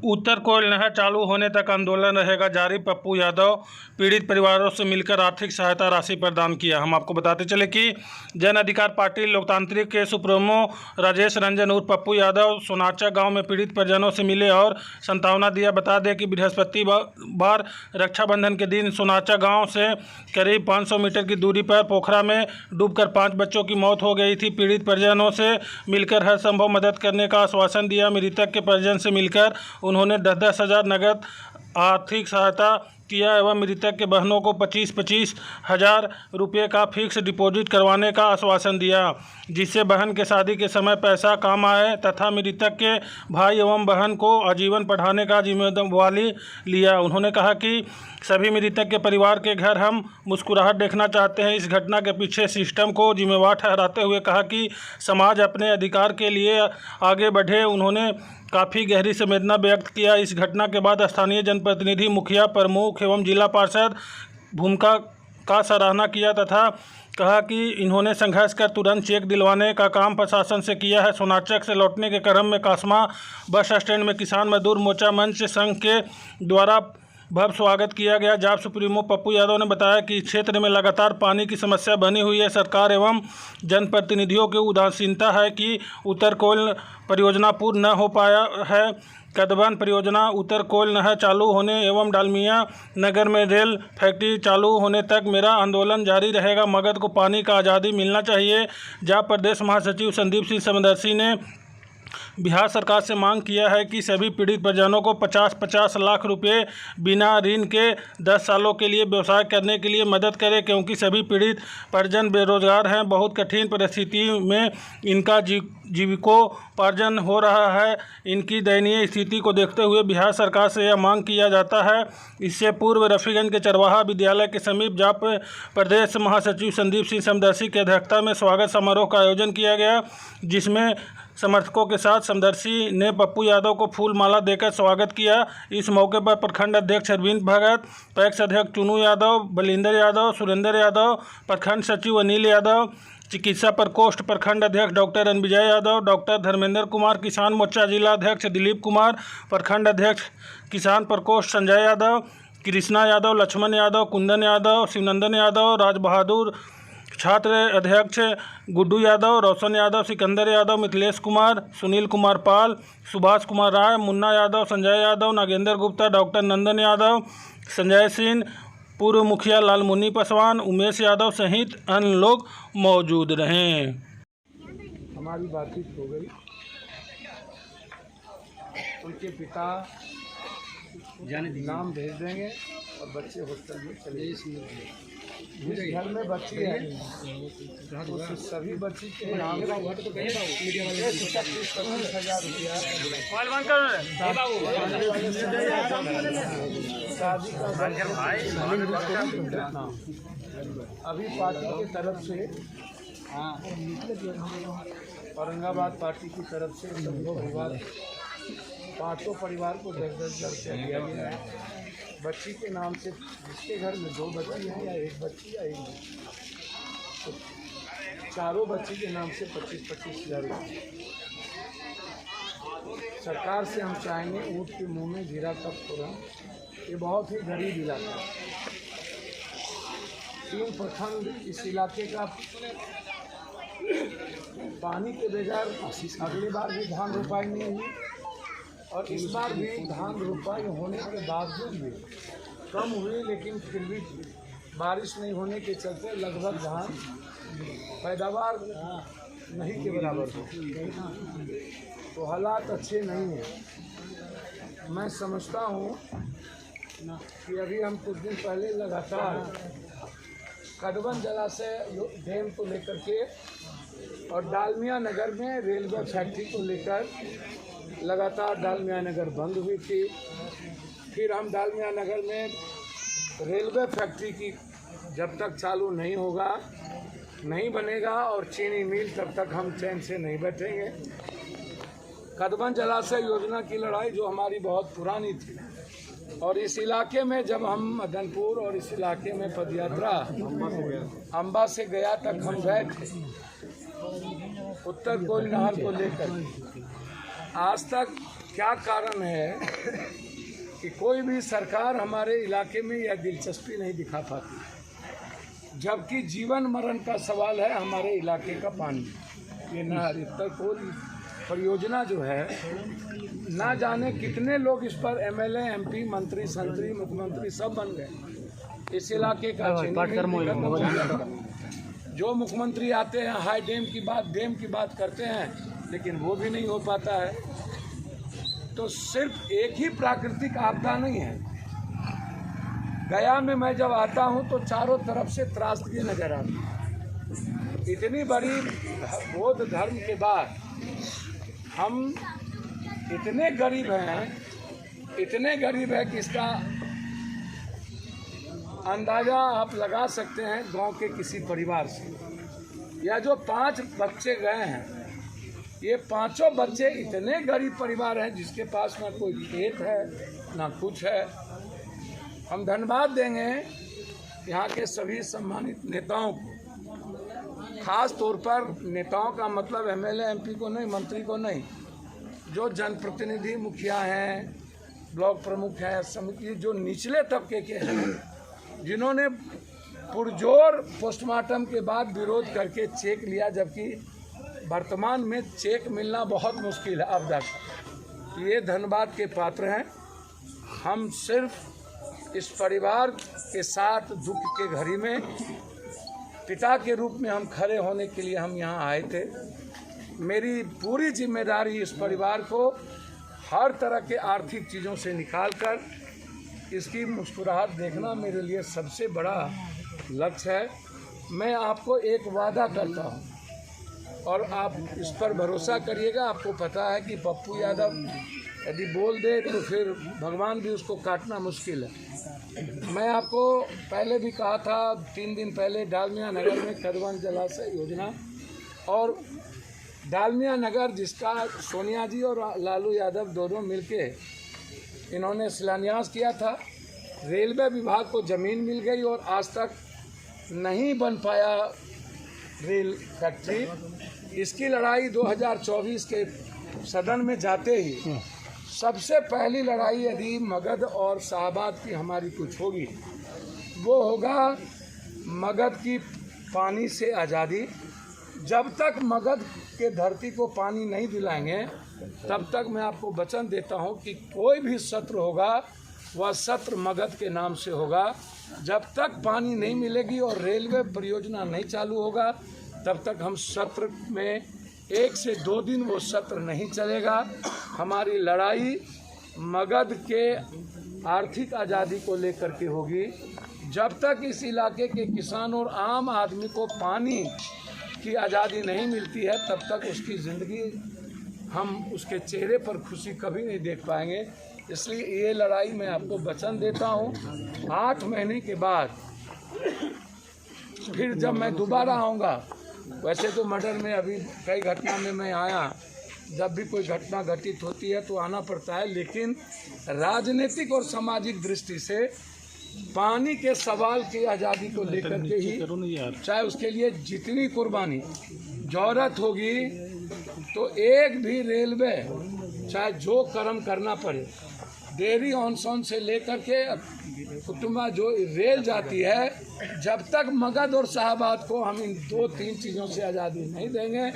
उत्तर कोयल नहर चालू होने तक आंदोलन रहेगा जारी। पप्पू यादव पीड़ित परिवारों से मिलकर आर्थिक सहायता राशि प्रदान किया। हम आपको बताते चले कि जन अधिकार पार्टी लोकतांत्रिक के सुप्रीमो राजेश रंजन उर्फ पप्पू यादव सोनाचा गांव में पीड़ित परिजनों से मिले और सांत्वना दिया। बता दें कि बृहस्पतिवार रक्षाबंधन के दिन सोनाचा गाँव से करीब 500 मीटर की दूरी पर पोखरा में डूबकर 5 बच्चों की मौत हो गई थी। पीड़ित परिजनों से मिलकर हर संभव मदद करने का आश्वासन दिया। मृतक के परिजन से मिलकर उन्होंने 10-10 हज़ार नगद आर्थिक सहायता किया एवं मृतक के बहनों को 25-25 हज़ार रुपये का फिक्स डिपॉजिट करवाने का आश्वासन दिया, जिससे बहन के शादी के समय पैसा काम आए तथा मृतक के भाई एवं बहन को आजीवन पढ़ाने का जिम्मेवारी लिया। उन्होंने कहा कि सभी मृतक के परिवार के घर हम मुस्कुराहट देखना चाहते हैं। इस घटना के पीछे सिस्टम को जिम्मेवार ठहराते हुए कहा कि समाज अपने अधिकार के लिए आगे बढ़े। उन्होंने काफ़ी गहरी संवेदना व्यक्त किया। इस घटना के बाद स्थानीय जनप्रतिनिधि, मुखिया, प्रमुख एवं जिला पार्षद भूमिका का सराहना किया तथा कहा कि इन्होंने संघर्ष कर तुरंत चेक दिलवाने का काम प्रशासन से किया है। सोनाचक से लौटने के क्रम में कासमा बस स्टैंड में किसान मजदूर मोर्चा मंच संघ के द्वारा भव्य स्वागत किया गया। जाप सुप्रीमो पप्पू यादव ने बताया कि क्षेत्र में लगातार पानी की समस्या बनी हुई है। सरकार एवं जनप्रतिनिधियों की उदासीनता है कि उत्तर कोयल परियोजना पूर्ण न हो पाया है। कदबन परियोजना, उत्तर कोयल नहर चालू होने एवं डालमिया नगर में रेल फैक्ट्री चालू होने तक मेरा आंदोलन जारी रहेगा। मगध को पानी का आज़ादी मिलना चाहिए। जाप प्रदेश महासचिव संदीप सिंह समदर्शी ने बिहार सरकार से मांग किया है कि सभी पीड़ित परिजनों को 50-50 लाख रुपए बिना ऋण के 10 सालों के लिए व्यवसाय करने के लिए मदद करें, क्योंकि सभी पीड़ित परिजन बेरोजगार हैं। बहुत कठिन परिस्थिति में इनका जीविकोपार्जन हो रहा है। इनकी दयनीय स्थिति को देखते हुए बिहार सरकार से यह मांग किया जाता है। इससे पूर्व रफीगंज के चरवाहा विद्यालय के समीप जाप प्रदेश महासचिव संदीप सिंह समदर्शी की अध्यक्षता में स्वागत समारोह का आयोजन किया गया, जिसमें समर्थकों के साथ समदर्शी ने पप्पू यादव को फूल माला देकर स्वागत किया। इस मौके पर प्रखंड अध्यक्ष अरविंद भगत, पैक्स अध्यक्ष चुनू यादव, बलिंदर यादव, सुरेंद्र यादव, प्रखंड सचिव अनिल यादव, चिकित्सा प्रकोष्ठ प्रखंड अध्यक्ष डॉक्टर रणविजय यादव, डॉक्टर धर्मेंद्र कुमार, किसान मोर्चा जिला अध्यक्ष दिलीप कुमार, प्रखंड अध्यक्ष किसान प्रकोष्ठ संजय यादव, कृष्णा यादव, लक्ष्मण यादव, कुंदन यादव, शिवनंदन यादव, राज बहादुर, छात्र अध्यक्ष गुड्डू यादव, रोशन यादव, सिकंदर यादव, मिथिलेश कुमार, सुनील कुमार पाल, सुभाष कुमार राय, मुन्ना यादव, संजय यादव, नागेंद्र गुप्ता, डॉक्टर नंदन यादव, संजय सिंह, पूर्व मुखिया लालमुनि पासवान, उमेश यादव सहित अन्य लोग मौजूद रहे। हमारी बातचीत हो गई। उनके पिता नाम भेज देंगे और बच्चे हॉस्टल में चले जाएंगे। जिस घर में बच्ची है उस सभी बच्ची के नाम 25-25 हज़ार रुपया शादी का अभी पार्टी की तरफ से औरंगाबाद पार्टी की तरफ से संभव होगा 500 परिवार को 10-10 हज़ार रुपया दिया गया है। बच्ची के नाम से, जिसके घर में 2 बच्ची हैं या 1 बच्ची या 1 बच्ची, तो चारों बच्ची के नाम से 25-25 हज़ार रुपये। सरकार से हम चाहेंगे ऊँट के मुंह में जीरा कब खोला। ये बहुत ही गरीब इलाका है। 3 प्रखंड इस इलाके का पानी के बगैर अगली बार भी धान रोपाई नहीं हुई और इस बार भी धान रोपाई होने के बावजूद भी कम हुई, लेकिन फिर भी बारिश नहीं होने के चलते लगभग धान पैदावार नहीं के बराबर हो, तो हालात अच्छे नहीं हैं। मैं समझता हूँ कि अभी हम कुछ दिन पहले लगातार कदबन जलाशय डैम को लेकर के और डालमिया नगर में रेलवे फैक्ट्री को लेकर लगातार डालमिया नगर बंद हुई थी। फिर हम डालमिया नगर में रेलवे फैक्ट्री की जब तक चालू नहीं होगा, नहीं बनेगा और चीनी मिल तब तक हम चैन से नहीं बैठेंगे। कदबन जलाशय योजना की लड़ाई जो हमारी बहुत पुरानी थी और इस इलाके में जब हम मदनपुर और इस इलाके में पदयात्रा अम्बा से गया तक हम गए थे उत्तर कोयल नहर को लेकर, आज तक क्या कारण है कि कोई भी सरकार हमारे इलाके में यह दिलचस्पी नहीं दिखा पाती, जबकि जीवन मरण का सवाल है हमारे इलाके का पानी। ये नहर तक कोई परियोजना जो है, ना जाने कितने लोग इस पर एमएलए, एमपी, मंत्री, संतरी, मुख्यमंत्री सब बन गए। इस इलाके का जो मुख्यमंत्री आते हैं हाई डैम की बात करते हैं, लेकिन वो भी नहीं हो पाता है। तो सिर्फ एक ही प्राकृतिक आपदा नहीं है। गया में मैं जब आता हूँ तो चारों तरफ से त्रासदी नजर आती है। इतनी बड़ी बौद्ध धर्म के बाद हम इतने गरीब हैं कि इसका अंदाज़ा आप लगा सकते हैं गांव के किसी परिवार से। या जो 5 बच्चे गए हैं, ये 5 बच्चे इतने गरीब परिवार हैं जिसके पास ना कोई खेत है ना कुछ है। हम धन्यवाद देंगे यहाँ के सभी सम्मानित नेताओं को, खास तौर पर नेताओं का मतलब एमएलए, एमपी को नहीं, मंत्री को नहीं, जो जनप्रतिनिधि, मुखिया हैं, ब्लॉक प्रमुख हैं, समिति, जो निचले तबके के हैं, जिन्होंने पुरजोर पोस्टमार्टम के बाद विरोध करके चेक लिया, जबकि वर्तमान में चेक मिलना बहुत मुश्किल है आपदा का। ये धन्यवाद के पात्र हैं। हम सिर्फ इस परिवार के साथ दुख के घड़ी में पिता के रूप में हम खड़े होने के लिए हम यहाँ आए थे। मेरी पूरी जिम्मेदारी इस परिवार को हर तरह के आर्थिक चीज़ों से निकालकर इसकी मुस्कुराहट देखना मेरे लिए सबसे बड़ा लक्ष्य है। मैं आपको एक वादा करता हूँ और आप इस पर भरोसा करिएगा। आपको पता है कि पप्पू यादव यदि बोल दे तो फिर भगवान भी उसको काटना मुश्किल है। मैं आपको पहले भी कहा था, 3 दिन पहले डालमिया नगर में कदवन जलाशय योजना, और डालमिया नगर जिसका सोनिया जी और लालू यादव दोनों मिलके इन्होंने शिलान्यास किया था। रेलवे विभाग को ज़मीन मिल गई और आज तक नहीं बन पाया रेल फैक्ट्री। इसकी लड़ाई 2024 के सदन में जाते ही सबसे पहली लड़ाई यदि मगध और शाहबाद की हमारी कुछ होगी, वो होगा मगध की पानी से आज़ादी। जब तक मगध के धरती को पानी नहीं दिलाएंगे, तब तक मैं आपको वचन देता हूं कि कोई भी सत्र होगा वह सत्र मगध के नाम से होगा। जब तक पानी नहीं मिलेगी और रेलवे परियोजना नहीं चालू होगा, तब तक हम सत्र में 1 से 2 दिन वो सत्र नहीं चलेगा। हमारी लड़ाई मगध के आर्थिक आज़ादी को लेकर के होगी। जब तक इस इलाके के किसान और आम आदमी को पानी की आज़ादी नहीं मिलती है, तब तक उसकी ज़िंदगी, हम उसके चेहरे पर खुशी कभी नहीं देख पाएंगे। इसलिए ये लड़ाई मैं आपको वचन देता हूँ। 8 महीने के बाद फिर जब मैं दोबारा आऊँगा, वैसे तो मर्डर में अभी कई घटना में मैं आया, जब भी कोई घटना घटित होती है तो आना पड़ता है, लेकिन राजनीतिक और सामाजिक दृष्टि से पानी के सवाल की आज़ादी को लेकर के ही, चाहे उसके लिए जितनी कुर्बानी जरूरत होगी, तो एक भी रेलवे, चाहे जो कर्म करना पड़े, डेयरी ऑनसोन से लेकर के कुटुंबा जो रेल जाती है, जब तक मगध और शाहबाद को हम इन 2-3 चीज़ों से आज़ादी नहीं देंगे,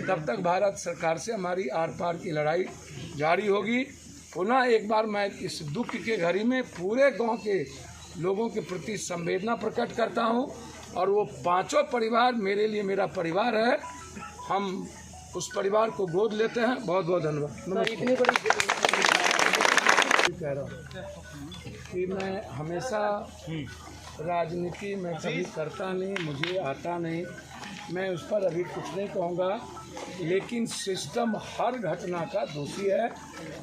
तब तक भारत सरकार से हमारी आर पार की लड़ाई जारी होगी। पुनः एक बार मैं इस दुख के घड़ी में पूरे गांव के लोगों के प्रति संवेदना प्रकट करता हूं, और वो 5 परिवार मेरे लिए मेरा परिवार है। हम उस परिवार को गोद लेते हैं। बहुत बहुत धन्यवाद। इतनी बड़ी कह रहा हूँ कि मैं हमेशा राजनीति में कभी करता नहीं, मुझे आता नहीं, मैं उस पर अभी कुछ नहीं कहूँगा, लेकिन सिस्टम हर घटना का दोषी है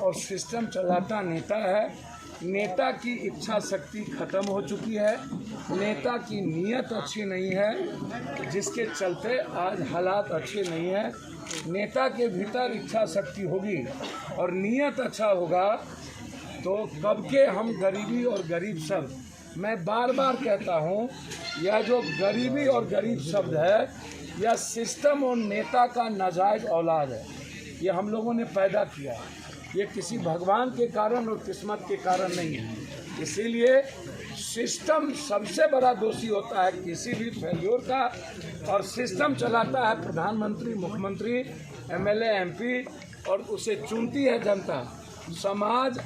और सिस्टम चलाता नेता है। नेता की इच्छा शक्ति खत्म हो चुकी है, नेता की नीयत अच्छी नहीं है, जिसके चलते आज हालात अच्छे नहीं हैं। नेता के भीतर इच्छा शक्ति होगी और नीयत अच्छा होगा तो कब के हम गरीबी और गरीब शब्द, मैं बार बार कहता हूँ, यह जो गरीबी और गरीब शब्द है, यह सिस्टम और नेता का नाजायज़ औलाद है। ये हम लोगों ने पैदा किया है। ये किसी भगवान के कारण और किस्मत के कारण नहीं है। इसीलिए सिस्टम सबसे बड़ा दोषी होता है किसी भी फेल्योर का, और सिस्टम चलाता है प्रधानमंत्री, मुख्यमंत्री, एमएलए, एमपी, और उसे चुनती है जनता। समाज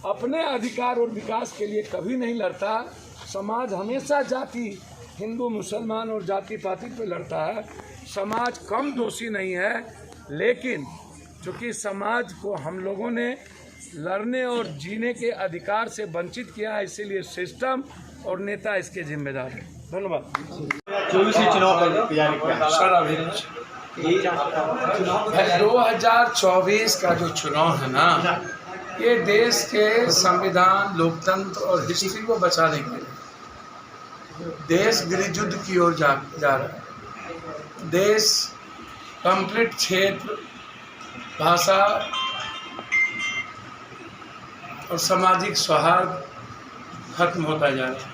अपने अधिकार और विकास के लिए कभी नहीं लड़ता। समाज हमेशा जाति, हिंदू, मुसलमान और जाति पाति पे लड़ता है। समाज कम दोषी नहीं है, लेकिन चूँकि समाज को हम लोगों ने लड़ने और जीने के अधिकार से वंचित किया है, इसीलिए सिस्टम और नेता इसके जिम्मेदार हैं। धन्यवाद। 24 चुनाव का तैयारी क्या सर, अभी 2024 का जो चुनाव है ना, ये देश के संविधान, लोकतंत्र और हिस्ट्री को बचाने के लिए देश गृह युद्ध की ओर जा रहा है। देश कंप्लीट क्षेत्र, भाषा और सामाजिक सौहार्द खत्म होता जा रहा है।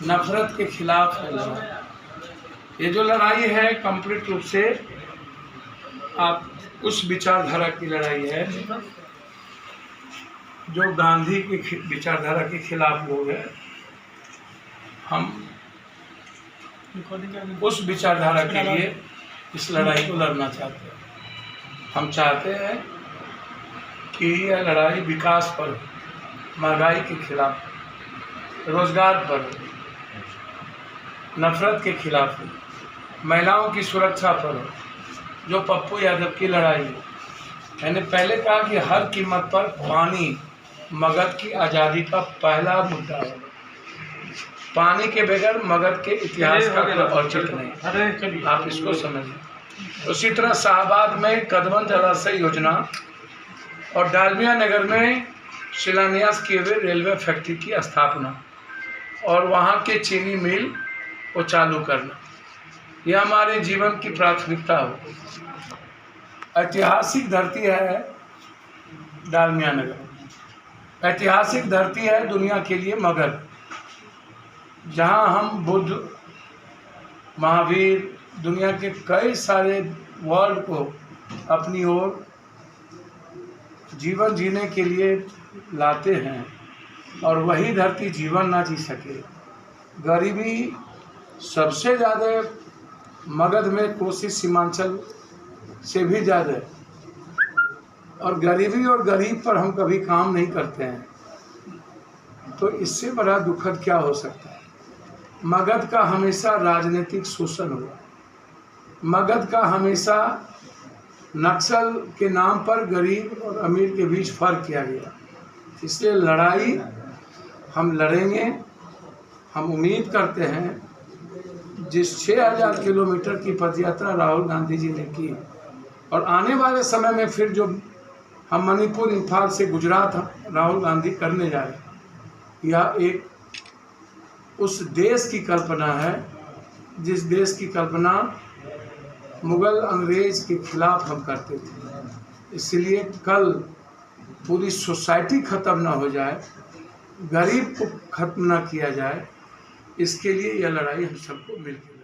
नफरत के खिलाफ है लड़ाई। ये जो लड़ाई है कंप्लीट रूप से आप उस विचारधारा की लड़ाई है जो गांधी की विचारधारा के खिलाफ लोग हैं। हम उस विचारधारा के लिए इस लड़ाई को लड़ना चाहते हैं। हम चाहते हैं कि यह लड़ाई विकास पर, महंगाई के खिलाफ, रोजगार पर, नफरत के खिलाफ, महिलाओं की सुरक्षा पर, जो पप्पू यादव की लड़ाई है। मैंने पहले कहा कि हर कीमत पर पानी मगध की आज़ादी का पहला मुद्दा है। पानी के बगैर मगध के इतिहास का कोई औचित्य नहीं, आप इसको समझिए। उसी तरह शाहबाद में कदमन जलाशय योजना और डालमिया नगर में शिलान्यास किए हुए रेलवे फैक्ट्री की स्थापना और वहाँ के चीनी मिल को चालू करना, यह हमारे जीवन की प्राथमिकता हो। ऐतिहासिक धरती है डालमिया नगर, ऐतिहासिक धरती है दुनिया के लिए मगध, जहाँ हम बुद्ध, महावीर, दुनिया के कई सारे वर्ल्ड को अपनी ओर जीवन जीने के लिए लाते हैं, और वही धरती जीवन ना जी सके। गरीबी सबसे ज़्यादा मगध में, कोसी सीमांचल से भी ज़्यादा, और गरीबी और गरीब पर हम कभी काम नहीं करते हैं, तो इससे बड़ा दुखद क्या हो सकता है। मगध का हमेशा राजनीतिक शोषण हुआ, मगध का हमेशा नक्सल के नाम पर गरीब और अमीर के बीच फर्क किया गया। इसलिए लड़ाई हम लड़ेंगे। हम उम्मीद करते हैं जिस 6000 किलोमीटर की पदयात्रा राहुल गांधी जी ने की, और आने वाले समय में फिर जो हम मणिपुर, इम्फाल से गुजरात राहुल गांधी करने जा रहे हैं, यह एक उस देश की कल्पना है जिस देश की कल्पना मुगल, अंग्रेज के खिलाफ हम करते थे। इसलिए कल पूरी सोसाइटी ख़त्म ना हो जाए, गरीब को खत्म ना किया जाए, इसके लिए यह लड़ाई हम सबको मिलकर